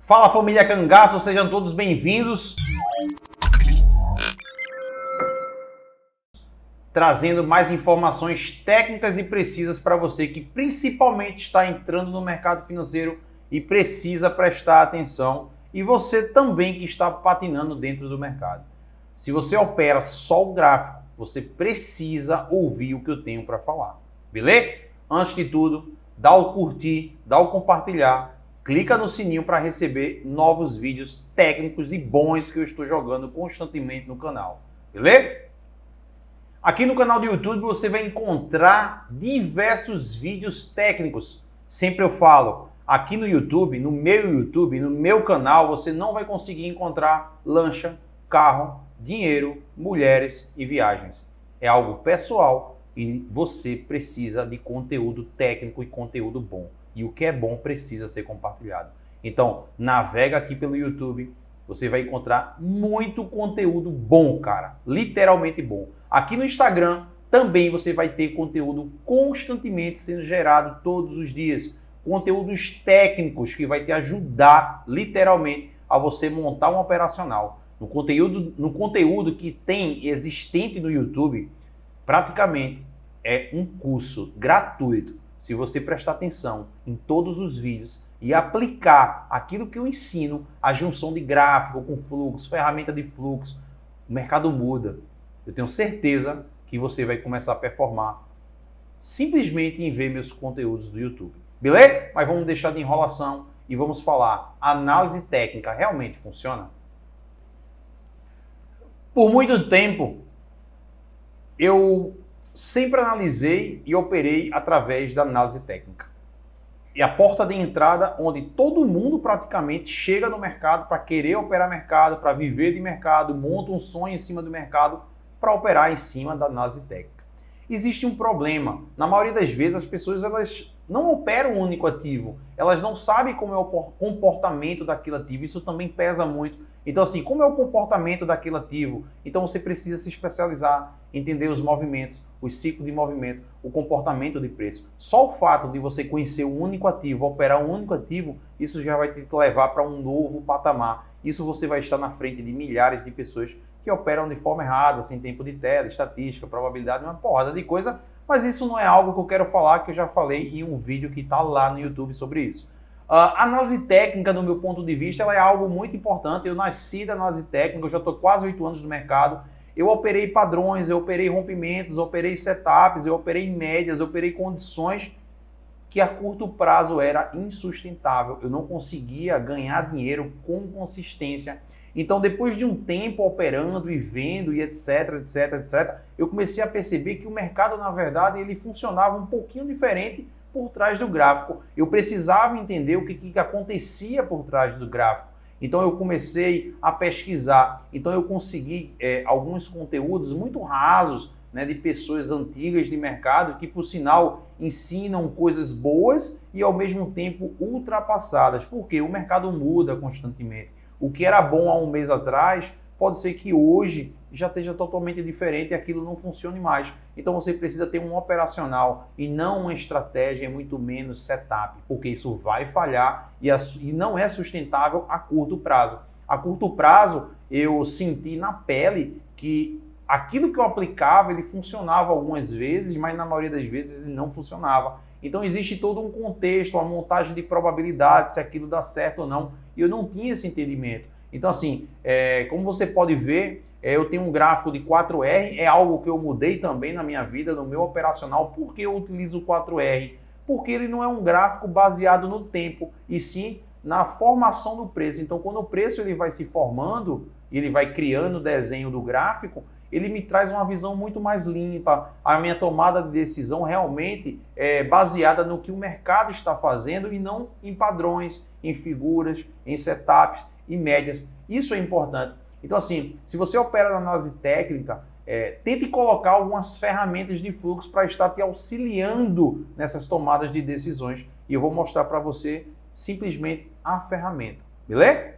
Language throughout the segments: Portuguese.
Fala família Cangaço, sejam todos bem-vindos. Trazendo mais informações técnicas e precisas para você que principalmente está entrando no mercado financeiro e precisa prestar atenção. E você também que está patinando dentro do mercado. Se você opera só o gráfico, você precisa ouvir o que eu tenho para falar. Beleza? Antes de tudo, dá o curtir, dá o compartilhar. Clica no sininho para receber novos vídeos técnicos e bons que eu estou jogando constantemente no canal. Beleza? Aqui no canal do YouTube você vai encontrar diversos vídeos técnicos. Sempre eu falo, aqui no YouTube, no meu canal, você não vai conseguir encontrar lancha, carro, dinheiro, mulheres e viagens. É algo pessoal e você precisa de conteúdo técnico e conteúdo bom. E o que é bom precisa ser compartilhado. Então, navega aqui pelo YouTube, você vai encontrar muito conteúdo bom, cara. Literalmente bom. Aqui no Instagram também você vai ter conteúdo constantemente sendo gerado todos os dias. Conteúdos técnicos que vai te ajudar, literalmente, a você montar um operacional. No conteúdo que tem existente no YouTube, praticamente é um curso gratuito. Se você prestar atenção em todos os vídeos e aplicar aquilo que eu ensino, a junção de gráfico com fluxo, ferramenta de fluxo, o mercado muda. Eu tenho certeza que você vai começar a performar simplesmente em ver meus conteúdos do YouTube. Beleza? Mas vamos deixar de enrolação e vamos falar. Análise técnica realmente funciona? Por muito tempo, eu sempre analisei e operei através da análise técnica. E a porta de entrada onde todo mundo praticamente chega no mercado para querer operar mercado, para viver de mercado, monta um sonho em cima do mercado para operar em cima da análise técnica. Existe um problema. Na maioria das vezes as pessoas elas não operam um único ativo. Elas não sabem como é o comportamento daquele ativo. Isso também pesa muito. Então assim, como é o comportamento daquele ativo? Então você precisa se especializar, entender os movimentos, os ciclos de movimento, o comportamento de preço. Só o fato de você conhecer um único ativo, operar um único ativo, isso já vai te levar para um novo patamar. Isso você vai estar na frente de milhares de pessoas que operam de forma errada, sem tempo de tela, estatística, probabilidade, uma porrada de coisa, mas isso não é algo que eu quero falar, que eu já falei em um vídeo que está lá no YouTube sobre isso. A análise técnica, do meu ponto de vista, ela é algo muito importante. Eu nasci da análise técnica, eu já estou quase 8 anos no mercado. Eu operei padrões, eu operei rompimentos, eu operei setups, eu operei médias, eu operei condições que a curto prazo era insustentável. Eu não conseguia ganhar dinheiro com consistência. Então, depois de um tempo operando e vendo e etc, eu comecei a perceber que o mercado, na verdade, ele funcionava um pouquinho diferente por trás do gráfico. Eu precisava entender o que acontecia por trás do gráfico. Então eu comecei a pesquisar. Então eu consegui alguns conteúdos muito rasos, né, de pessoas antigas de mercado que, por sinal, ensinam coisas boas e ao mesmo tempo ultrapassadas. Porque o mercado muda constantemente. O que era bom há um mês atrás pode ser que hoje já esteja totalmente diferente e aquilo não funcione mais. Então você precisa ter um operacional e não uma estratégia, muito menos setup, porque isso vai falhar e não é sustentável a curto prazo. A curto prazo eu senti na pele que aquilo que eu aplicava ele funcionava algumas vezes, mas na maioria das vezes ele não funcionava. Então existe todo um contexto, uma montagem de probabilidade, se aquilo dá certo ou não, e eu não tinha esse entendimento. Então assim, como você pode ver, eu tenho um gráfico de 4R, é algo que eu mudei também na minha vida, no meu operacional. Por que eu utilizo o 4R? Porque ele não é um gráfico baseado no tempo, e sim na formação do preço. Então, quando o preço ele vai se formando, ele vai criando o desenho do gráfico, ele me traz uma visão muito mais limpa. A minha tomada de decisão realmente é baseada no que o mercado está fazendo e não em padrões, em figuras, em setups e médias. Isso é importante. Então assim, se você opera na análise técnica, tente colocar algumas ferramentas de fluxo para estar te auxiliando nessas tomadas de decisões. E eu vou mostrar para você simplesmente a ferramenta, beleza?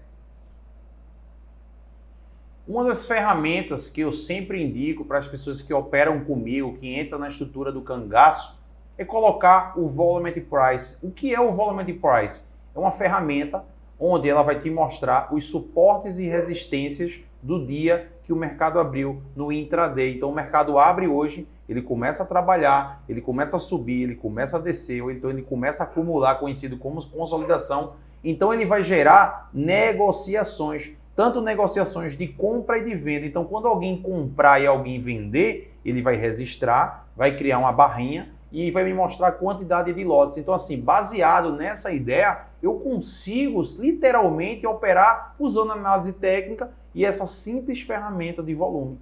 Uma das ferramentas que eu sempre indico para as pessoas que operam comigo, que entram na estrutura do cangaço, é colocar o Volume Price. O que é o Volume Price? É uma ferramenta onde ela vai te mostrar os suportes e resistências do dia que o mercado abriu no intraday. Então o mercado abre hoje, ele começa a trabalhar, ele começa a subir, ele começa a descer, ou então ele começa a acumular, conhecido como consolidação. Então ele vai gerar negociações, tanto negociações de compra e de venda. Então quando alguém comprar e alguém vender, ele vai registrar, vai criar uma barrinha e vai me mostrar a quantidade de lotes. Então assim, baseado nessa ideia, eu consigo literalmente operar usando análise técnica e essa simples ferramenta de volume.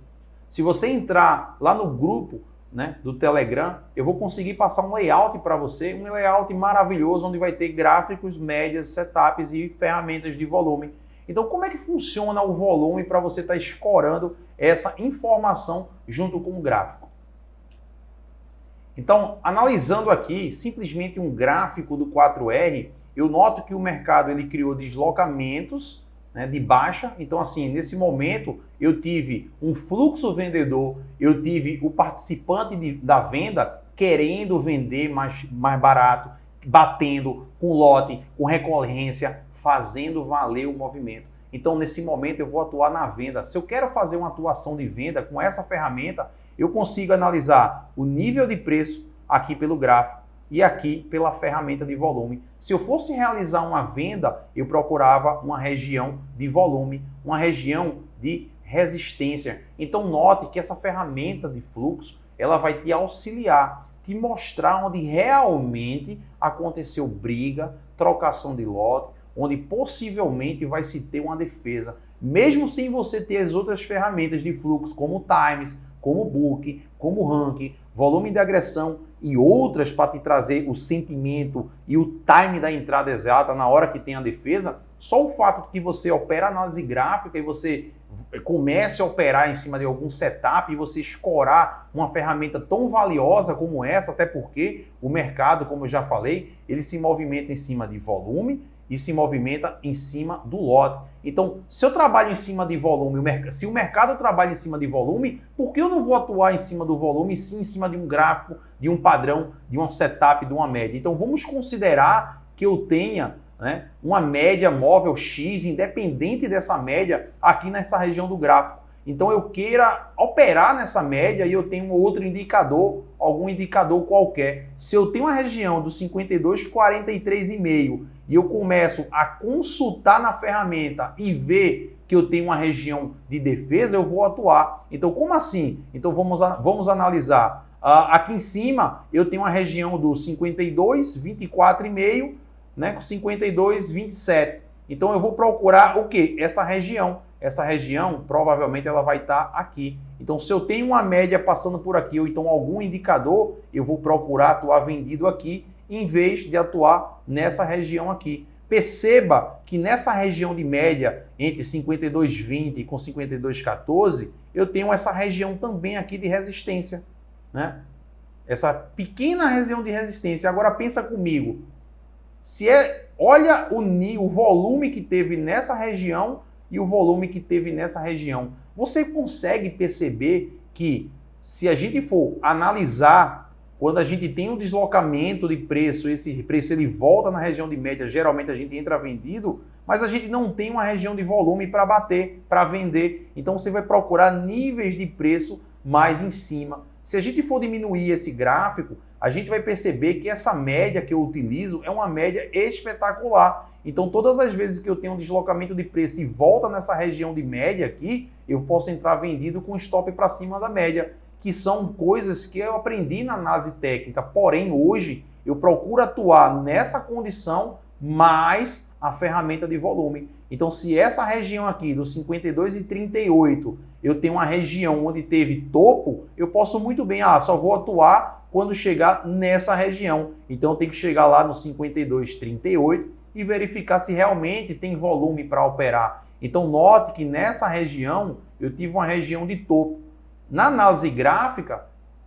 Se você entrar lá no grupo, né, do Telegram, eu vou conseguir passar um layout para você, um layout maravilhoso, onde vai ter gráficos, médias, setups e ferramentas de volume. Então, como é que funciona o volume para você estar escorando essa informação junto com o gráfico? Então, analisando aqui simplesmente um gráfico do 4R, eu noto que o mercado ele criou deslocamentos, né, de baixa. Então, assim, nesse momento eu tive um fluxo vendedor, eu tive o participante da venda querendo vender mais barato, batendo com lote, com recorrência, fazendo valer o movimento. Então, nesse momento eu vou atuar na venda. Se eu quero fazer uma atuação de venda com essa ferramenta, eu consigo analisar o nível de preço aqui pelo gráfico e aqui pela ferramenta de volume. Se eu fosse realizar uma venda, eu procurava uma região de volume, uma região de resistência. Então note que essa ferramenta de fluxo, ela vai te auxiliar, te mostrar onde realmente aconteceu briga, trocação de lote, onde possivelmente vai se ter uma defesa, mesmo sem você ter as outras ferramentas de fluxo, como Times, como Book, como Rank, volume de agressão e outras para te trazer o sentimento e o time da entrada exata na hora que tem a defesa. Só o fato de que você opera análise gráfica e você comece a operar em cima de algum setup e você escorar uma ferramenta tão valiosa como essa, até porque o mercado, como eu já falei, ele se movimenta em cima de volume e se movimenta em cima do lote. Então, se eu trabalho em cima de volume, se o mercado trabalha em cima de volume, por que eu não vou atuar em cima do volume, sim em cima de um gráfico, de um padrão, de um setup, de uma média? Então, vamos considerar que eu tenha, né, uma média móvel X, independente dessa média, aqui nessa região do gráfico. Então, eu queira operar nessa média e eu tenho um outro indicador, algum indicador qualquer. Se eu tenho uma região dos 52,43,5 e eu começo a consultar na ferramenta e ver que eu tenho uma região de defesa, eu vou atuar. Então, como assim? Então, vamos analisar. Aqui em cima, eu tenho uma região do 52,24,5, né, com 52,27. Então, eu vou procurar o quê? Essa região. Essa região, provavelmente, ela vai estar aqui. Então, se eu tenho uma média passando por aqui, ou então algum indicador, eu vou procurar atuar vendido aqui, em vez de atuar nessa região aqui. Perceba que nessa região de média, entre 52,20 e com 52,14, eu tenho essa região também aqui de resistência, né? Essa pequena região de resistência. Agora pensa comigo, olha o volume que teve nessa região e o volume que teve nessa região. Você consegue perceber que se a gente for analisar, quando a gente tem um deslocamento de preço, esse preço ele volta na região de média, geralmente a gente entra vendido, mas a gente não tem uma região de volume para bater, para vender. Então você vai procurar níveis de preço mais em cima. Se a gente for diminuir esse gráfico, a gente vai perceber que essa média que eu utilizo é uma média espetacular. Então todas as vezes que eu tenho um deslocamento de preço e volta nessa região de média aqui, eu posso entrar vendido com stop para cima da média, que são coisas que eu aprendi na análise técnica. Porém, hoje eu procuro atuar nessa condição mais a ferramenta de volume. Então, se essa região aqui, dos 52,38, eu tenho uma região onde teve topo, eu posso muito bem, só vou atuar quando chegar nessa região. Então, eu tenho que chegar lá no 52,38 e verificar se realmente tem volume para operar. Então, note que nessa região, eu tive uma região de topo. Na análise gráfica,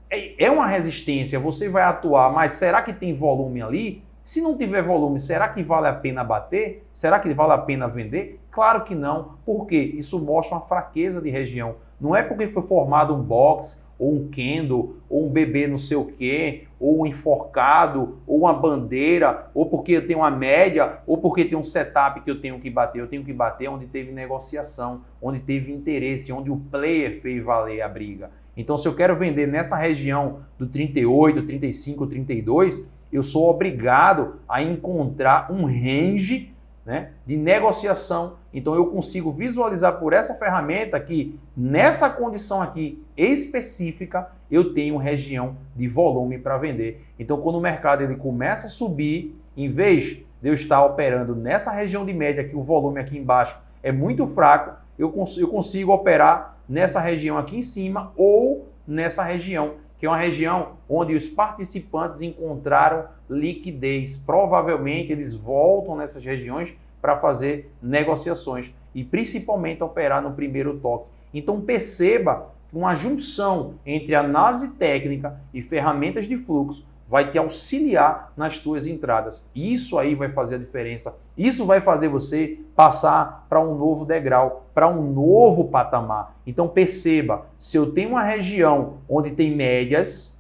é uma resistência, você vai atuar, mas será que tem volume ali? Se não tiver volume, será que vale a pena bater? Será que vale a pena vender? Claro que não. Por quê? Isso mostra uma fraqueza de região. Não é porque foi formado um box ou um candle, ou um bebê não sei o quê, ou um enforcado, ou uma bandeira, ou porque eu tenho uma média, ou porque tem um setup que eu tenho que bater. Eu tenho que bater onde teve negociação, onde teve interesse, onde o player fez valer a briga. Então, se eu quero vender nessa região do 38, 35, 32, eu sou obrigado a encontrar um range, né, de negociação. Então eu consigo visualizar por essa ferramenta que nessa condição aqui específica eu tenho região de volume para vender. Então quando o mercado ele começa a subir, em vez de eu estar operando nessa região de média que o volume aqui embaixo é muito fraco, eu consigo operar nessa região aqui em cima ou nessa região, que é uma região onde os participantes encontraram liquidez. Provavelmente eles voltam nessas regiões para fazer negociações e principalmente operar no primeiro toque. Então perceba que uma junção entre análise técnica e ferramentas de fluxo vai te auxiliar nas tuas entradas. Isso aí vai fazer a diferença. Isso vai fazer você passar para um novo degrau, para um novo patamar. Então perceba, se eu tenho uma região onde tem médias,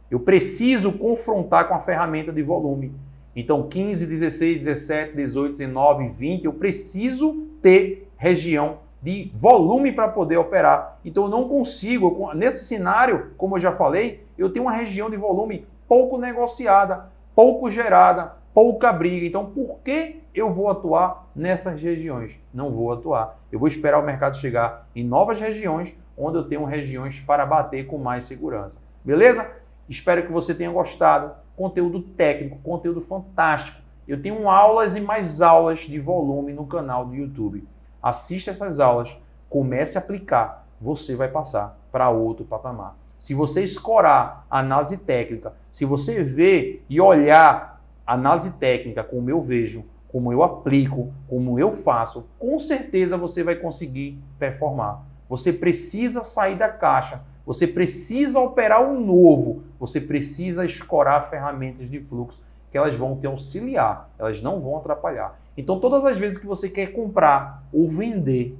eu preciso confrontar com a ferramenta de volume. Então 15, 16, 17, 18, 19, 20, eu preciso ter região de volume para poder operar. Então eu não consigo, nesse cenário, como eu já falei, eu tenho uma região de volume pouco negociada, pouco gerada, pouca briga. Então por que eu vou atuar nessas regiões? Não vou atuar. Eu vou esperar o mercado chegar em novas regiões, onde eu tenho regiões para bater com mais segurança. Beleza? Espero que você tenha gostado. Conteúdo técnico, conteúdo fantástico. Eu tenho aulas e mais aulas de volume no canal do YouTube. Assista essas aulas, comece a aplicar, você vai passar para outro patamar. Se você escorar análise técnica, se você ver e olhar análise técnica como eu vejo, como eu aplico, como eu faço, com certeza você vai conseguir performar. Você precisa sair da caixa, você precisa operar um novo, você precisa escorar ferramentas de fluxo que elas vão te auxiliar, elas não vão atrapalhar. Então todas as vezes que você quer comprar ou vender,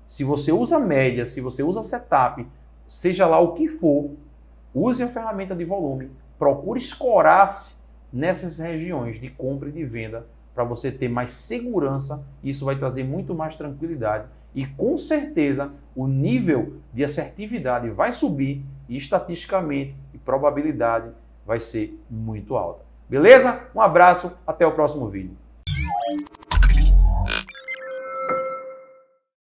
se você usa média, se você usa setup, seja lá o que for, use a ferramenta de volume, procure escorar-se nessas regiões de compra e de venda para você ter mais segurança. Isso vai trazer muito mais tranquilidade e com certeza o nível de assertividade vai subir e estatisticamente a probabilidade vai ser muito alta. Beleza? Um abraço, até o próximo vídeo.